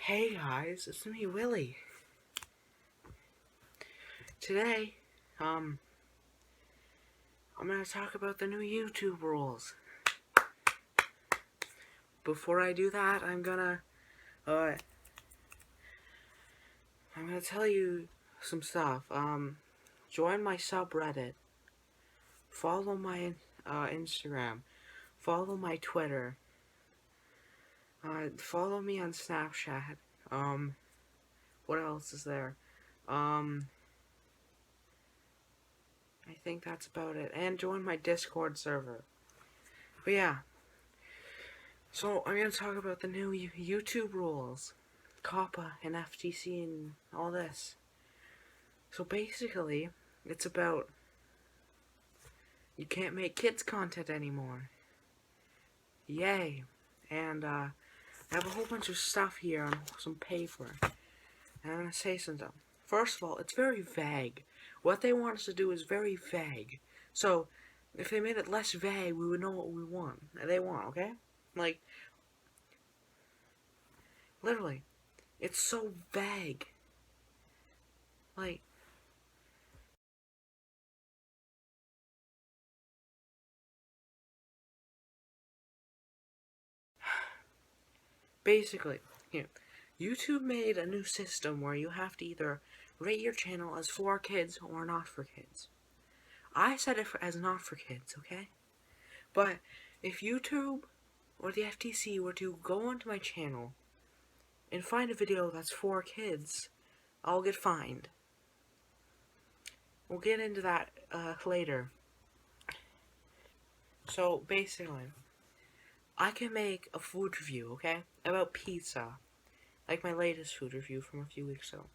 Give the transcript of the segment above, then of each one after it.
Hey guys, it's me, Willie. Today, I'm gonna talk about the new YouTube rules. Before I do that, I'm gonna tell you some stuff. Join my subreddit. Follow my Instagram. Follow my Twitter. Follow me on Snapchat. What else is there? I think that's about it. And join my Discord server. But yeah. So I'm gonna talk about the new YouTube rules, COPPA and FTC and all this. So basically, it's about you can't make kids content anymore. Yay! And I have a whole bunch of stuff here on some paper. And I'm gonna say something. First of all, it's very vague. What they want us to do is very vague. So if they made it less vague, we would know what we want. They want, okay? Like, literally, it's so vague. Like, basically, here, YouTube made a new system where you have to either rate your channel as for kids or not for kids. I set it as not for kids, okay? But if YouTube or the FTC were to go onto my channel and find a video that's for kids, I'll get fined. We'll get into that later. So basically, I can make a food review, okay, about pizza, like my latest food review from a few weeks ago.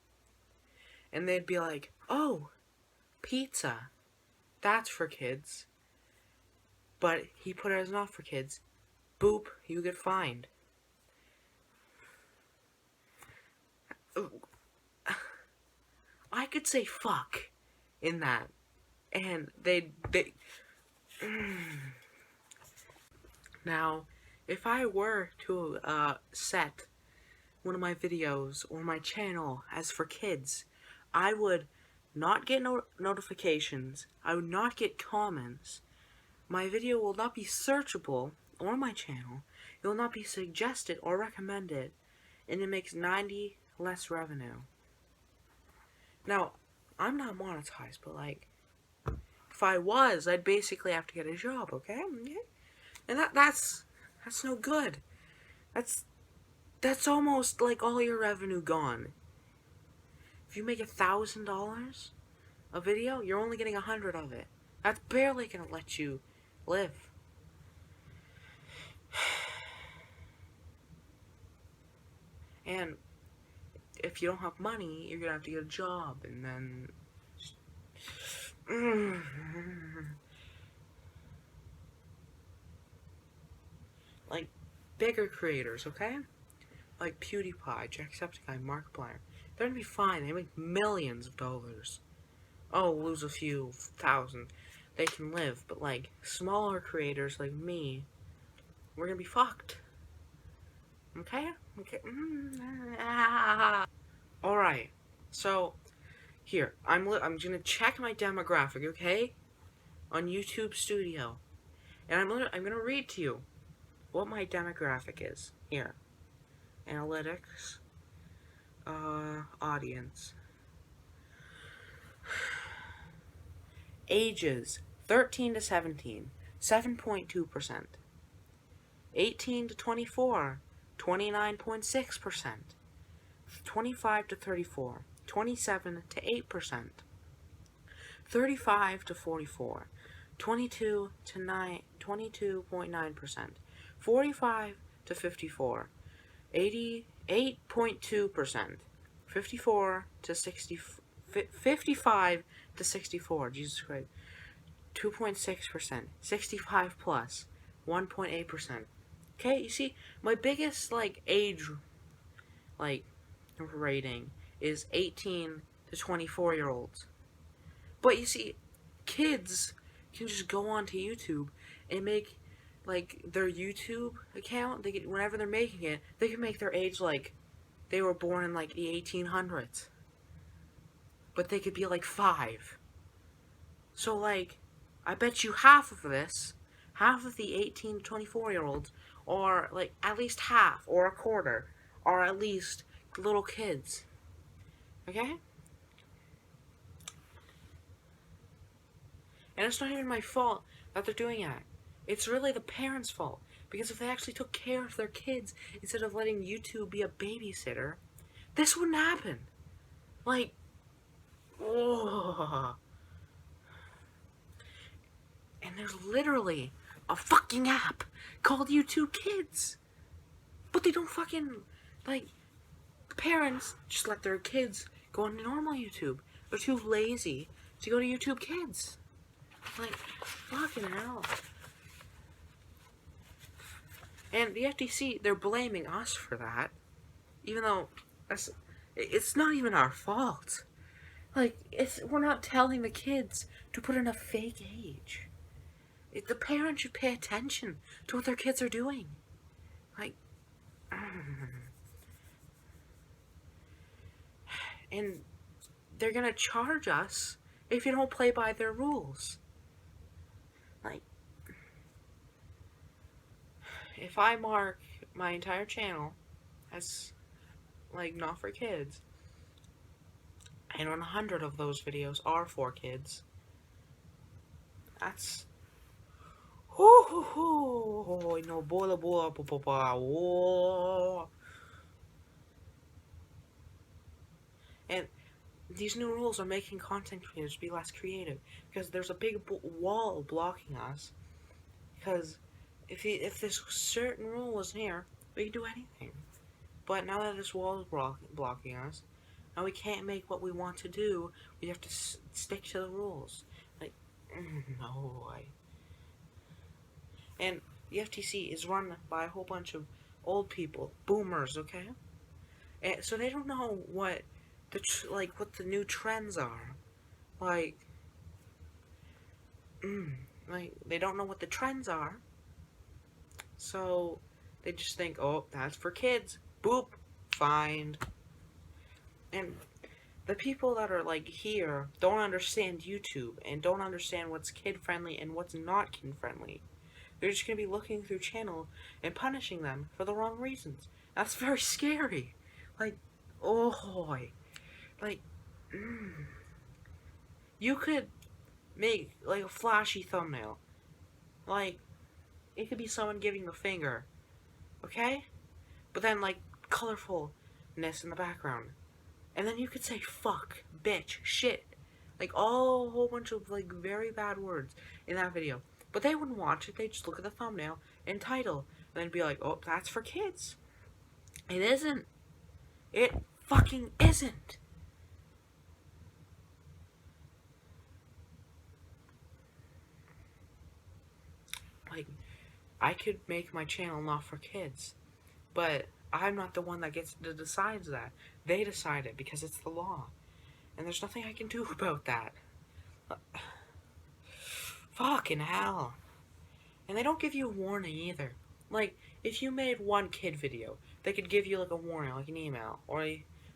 And they'd be like, oh, pizza, that's for kids. But he put it as not for kids. Boop, you get fined. I could say fuck in that. And they Now, if I were to set one of my videos or my channel as for kids, I would not get notifications, I would not get comments, my video will not be searchable on my channel, it will not be suggested or recommended, and it makes 90 less revenue. Now, I'm not monetized, but like, if I was, I'd basically have to get a job, okay? And that's no good. That's almost like all your revenue gone. If you make $1,000 a video, you're only getting 100 of it. That's barely gonna let you live. And if you don't have money, you're gonna have to get a job, and then like bigger creators, okay? Like PewDiePie, Jacksepticeye, Markiplier. They're gonna be fine. They make millions of dollars. Oh, lose a few thousand. They can live, but like smaller creators like me, we're gonna be fucked. Okay? Okay. Alright. So here, I'm gonna check my demographic, okay? On YouTube Studio. And I'm gonna read to you what my demographic is. Here. Analytics. Audience. Ages 13 to 17, 7.2%. 18 to 24, 29.6%. 25 to 34, 27 to 8%. 35 to 44, 22 to 22.9%. 45 to 54, 88.2%. 54 to 60, 55 to 64, Jesus Christ, 2.6%, 65 plus, 1.8%. Okay, you see, my biggest, like, age, like, rating is 18 to 24-year-olds. But you see, kids can just go onto YouTube and make, like, their YouTube account, whenever they're making it, they can make their age, like, they were born in like the 1800s. But they could be like 5. So like, I bet you half of the 18 to 24-year-olds, or like at least half or a quarter, are at least little kids. Okay? And it's not even my fault that they're doing that. It's really the parents' fault. Because if they actually took care of their kids instead of letting YouTube be a babysitter, this wouldn't happen. Like, oh. And there's literally a fucking app called YouTube Kids. But they don't fucking, like, parents just let their kids go on normal YouTube. They're too lazy to go to YouTube Kids. Like, fucking hell. And the FTC, they're blaming us for that. Even though it's not even our fault. Like, we're not telling the kids to put in a fake age. The parents should pay attention to what their kids are doing. Like, and they're gonna charge us if you don't play by their rules. Like, if I mark my entire channel as, like, not for kids, and 100 of those videos are for kids, that's... no, bola, bola, and these new rules are making content creators be less creative, because there's a big wall blocking us. Because if this certain rule was here, we could do anything. But now that this wall is blocking us, now we can't make what we want to do. We have to stick to the rules. Like, no. And the FTC is run by a whole bunch of old people, boomers, okay? And so they don't know what the new trends are. Like, they don't know what the trends are. So they just think, oh, that's for kids. Boop, fined. And the people that are like here don't understand YouTube and don't understand what's kid friendly and what's not kid friendly. They're just gonna be looking through channel and punishing them for the wrong reasons. That's very scary. Like, oh, like, you could make like a flashy thumbnail. Like, it could be someone giving the finger, okay? But then like colorfulness in the background. And then you could say fuck, bitch, shit. Like a whole bunch of like very bad words in that video. But they wouldn't watch it, they'd just look at the thumbnail and title. And then be like, oh, that's for kids. It isn't. It fucking isn't. Like, I could make my channel not for kids. But I'm not the one that decides that. They decide it because it's the law. And there's nothing I can do about that. Fucking hell. And they don't give you a warning either. Like, if you made one kid video, they could give you like a warning, like an email. Or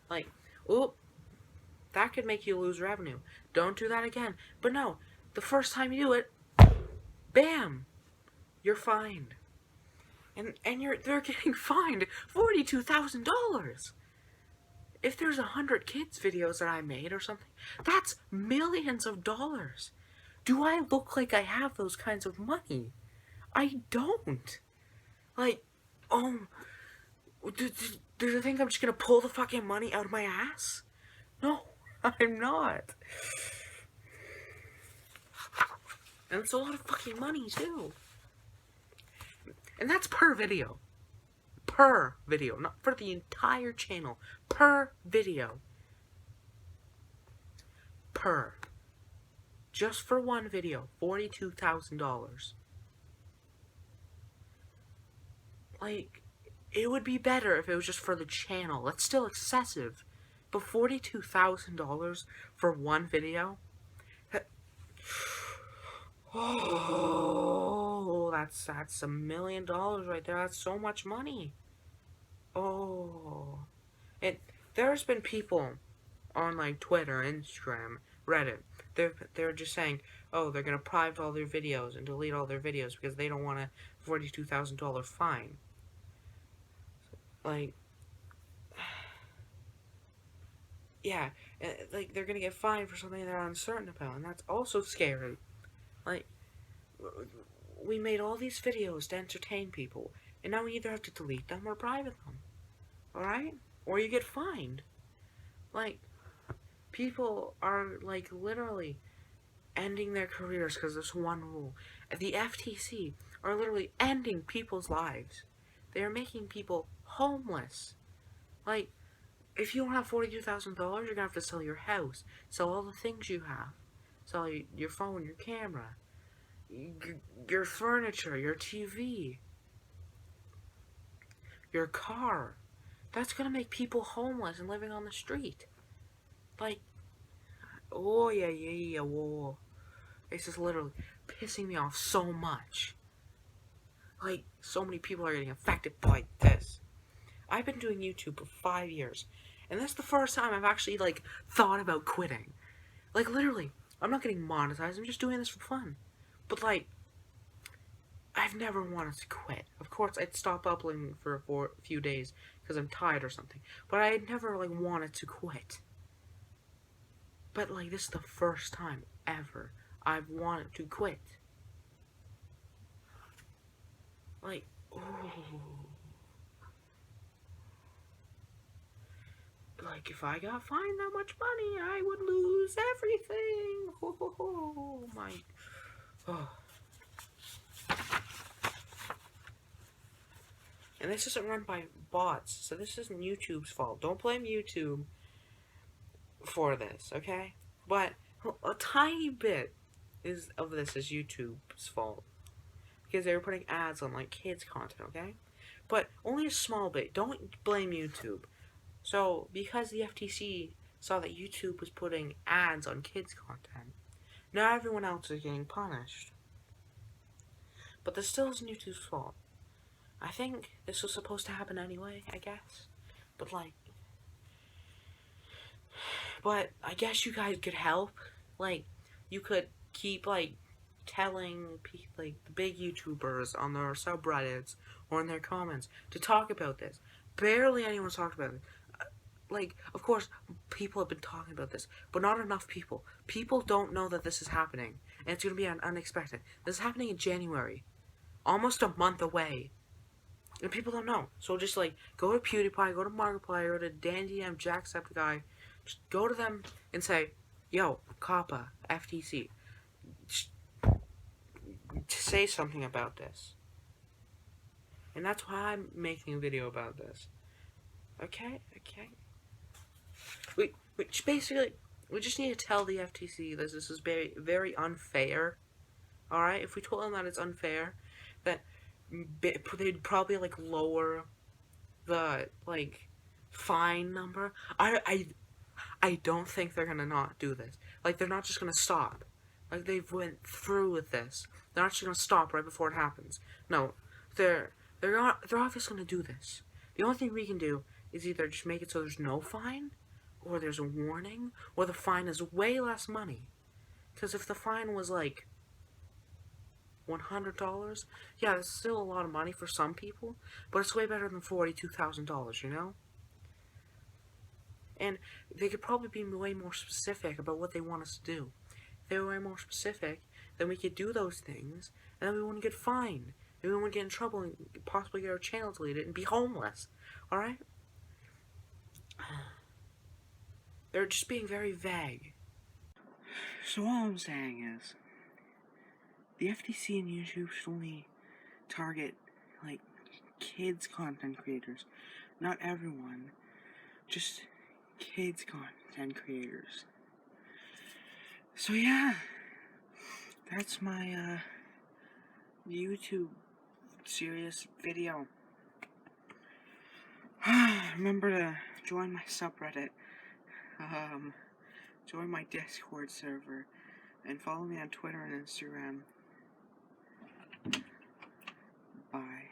like, oop, that could make you lose revenue. Don't do that again. But no, the first time you do it, bam, you're fined. And they're getting fined $42,000. If there's 100 kids videos that I made or something, that's millions of dollars. Do I look like I have those kinds of money? I don't. Like, do you think I'm just gonna pull the fucking money out of my ass? No, I'm not. And it's a lot of fucking money too. And that's per video. Per video, not for the entire channel. Per video. Per. Just for one video, $42,000. Like, it would be better if it was just for the channel. That's still excessive. But $42,000 for one video? Oh, that's $1 million right there. That's so much money. Oh. And there's been people on like Twitter, Instagram, Reddit. They're just saying, oh, they're gonna private all their videos and delete all their videos because they don't want a $42,000 fine. Like, yeah, like they're gonna get fined for something they're uncertain about, and that's also scary. Like, we made all these videos to entertain people, and now we either have to delete them or private them. Alright? Or you get fined. Like, people are, like, literally ending their careers because there's one rule. The FTC are literally ending people's lives. They are making people homeless. Like, if you don't have $42,000, you're gonna have to sell your house, sell all the things you have, sell your phone, your camera, your furniture, your TV, your car. That's gonna make people homeless and living on the street. Like, oh yeah, whoa. This is literally pissing me off so much. Like, so many people are getting affected by this. I've been doing YouTube for 5 years, and this is the first time I've actually, like, thought about quitting. Like, literally, I'm not getting monetized, I'm just doing this for fun. But, like, I've never wanted to quit. Of course, I'd stop uploading for a few days because I'm tired or something. But I had never, like, wanted to quit. But, like, this is the first time ever I've wanted to quit. Like, ooh. Like, if I got fined that much money, I would lose everything. Oh my. Oh. And this isn't run by bots, so this isn't YouTube's fault. Don't blame YouTube for this, okay? But a tiny bit of this is YouTube's fault. Because they were putting ads on, like, kids' content, okay? But only a small bit. Don't blame YouTube. So, because the FTC saw that YouTube was putting ads on kids' content, now everyone else is getting punished. But this still isn't YouTube's fault. I think this was supposed to happen anyway, I guess. But, like... But I guess you guys could help. Like, you could keep, like, telling, like, the big YouTubers on their subreddits or in their comments to talk about this. Barely anyone's talked about it. Like, of course, people have been talking about this, but not enough people. People don't know that this is happening, and it's going to be unexpected. This is happening in January. Almost a month away. And people don't know. So just, like, go to PewDiePie, go to Markiplier, go to DanDM, Jacksepticeye. Just go to them and say, yo, COPPA, FTC. Just say something about this. And that's why I'm making a video about this. Okay? Basically, we just need to tell the FTC that this is very, very unfair. Alright? If we told them that it's unfair, that they'd probably, like, lower the, like, fine number. I don't think they're gonna not do this. Like, they're not just gonna stop. Like, they've went through with this. They're not just gonna stop right before it happens. No, they're obviously gonna do this. The only thing we can do is either just make it so there's no fine, or there's a warning, or the fine is way less money. Because if the fine was, like, $100, yeah, it's still a lot of money for some people, but it's way better than $42,000, you know? And they could probably be way more specific about what they want us to do. If they were way more specific, then we could do those things, and then we wouldn't get fined. And we wouldn't get in trouble and possibly get our channel deleted and be homeless. Alright? They're just being very vague. So all I'm saying is, the FTC and YouTube should only target, like, kids content creators. Not everyone. Just kids content creators. So yeah, that's my YouTube serious video. Remember to join my subreddit, join my Discord server, and follow me on Twitter and Instagram. Bye.